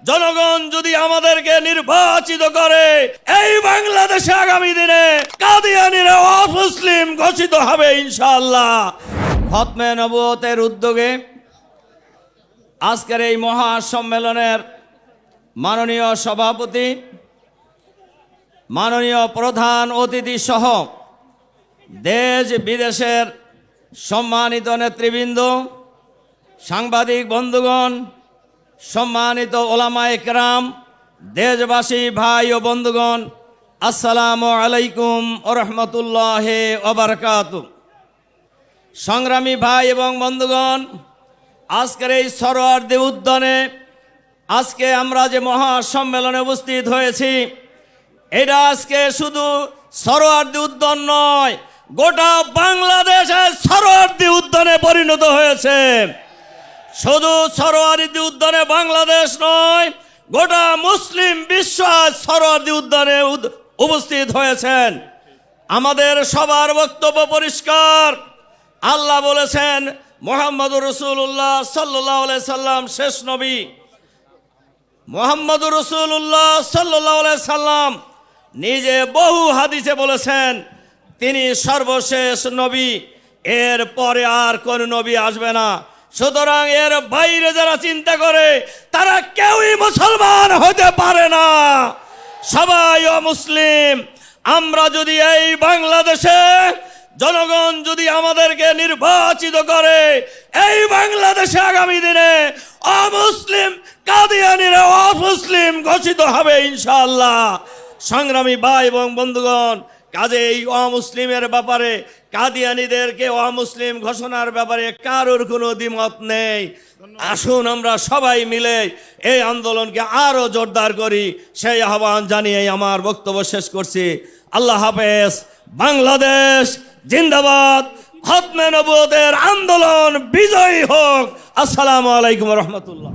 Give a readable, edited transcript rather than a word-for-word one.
জনগণ যদি আমাদেরকে নির্বাচিত করে, এই বাংলাদেশে আগামী দিনে কাদিয়ানীরা অমুসলিম ঘোষিত হবে ইনশাআল্লাহ। খতমে নবুয়তের উদ্যোগে আজকের এই মহাসম্মেলনের মাননীয় সভাপতি, মাননীয় প্রধান অতিথি সহ দেশ বিদেশের সম্মানিত নেতৃবৃন্দ, সাংবাদিক বন্ধুগণ, সম্মানিত ওলামায়ে কেরাম, দেশবাসী ভাই ও বন্ধুগণ, আসসালামু আলাইকুম ওয়া রাহমাতুল্লাহি ওয়া বারাকাতুহু। সংগ্রামী ভাই এবং বন্ধুগণ, আজকের এই সরোয়ার্দী উদ্যানে আজকে আমরা যে মহাসম্মেলনে উপস্থিত হয়েছি, এটা আজকে শুধু সরোয়ার্দী উদ্যান নয়, গোটা বাংলাদেশের সরোয়ার্দী উদ্যানে পরিণত হয়েছে। শুধু সরোয়ার্দী উদ্যানে বাংলাদেশ নয়, গোটা মুসলিম বিশ্ব সরোয়ার্দী উদ্যানে উপস্থিত হয়েছেন। আমাদের সবার বক্তব্য পরিষ্কার। আল্লাহ বলেছেন মুহাম্মদুর রাসূলুল্লাহ সাল্লাল্লাহু আলাইহি সাল্লাম শেষ নবী। মুহাম্মদুর রাসূলুল্লাহ সাল্লাল্লাহু আলাইহি সাল্লাম নিজে বহু হাদিসে বলেছেন তিনি সর্বশেষ নবী, এর পরে আর কোন নবী আসবে না। সুতরাং এর বাইরে যারা চিন্তা করে তারা কেউই মুসলমান হতে পারে না। সবাই অমুসলিম। আমরা যদি এই বাংলাদেশে জনগণ যদি আমাদেরকে নির্বাচিত করে, এই বাংলাদেশে আগামী দিনে অমুসলিম কাদিয়ানীরা অমুসলিম ঘোষিত হবে ইনশাআল্লাহ। সংগ্রামী ভাই এবং বন্ধুগণ, কাজে এই অমুসলিমের ব্যাপারে, কাদিয়ানীদেরকে অমুসলিম ঘোষণার ব্যাপারে কারোর কোনো দ্বিমত নেই। আসুন আমরা সবাই মিলে এই আন্দোলনকে আরো জোরদার করি, সেই আহ্বান জানিয়ে আমার বক্তব্য শেষ করছি। আল্লাহ হাফেজ। বাংলাদেশ জিন্দাবাদ। খতমে নবুয়তের আন্দোলন বিজয়ী হোক। আসসালামু আলাইকুম ওয়া রাহমাতুল্লাহ।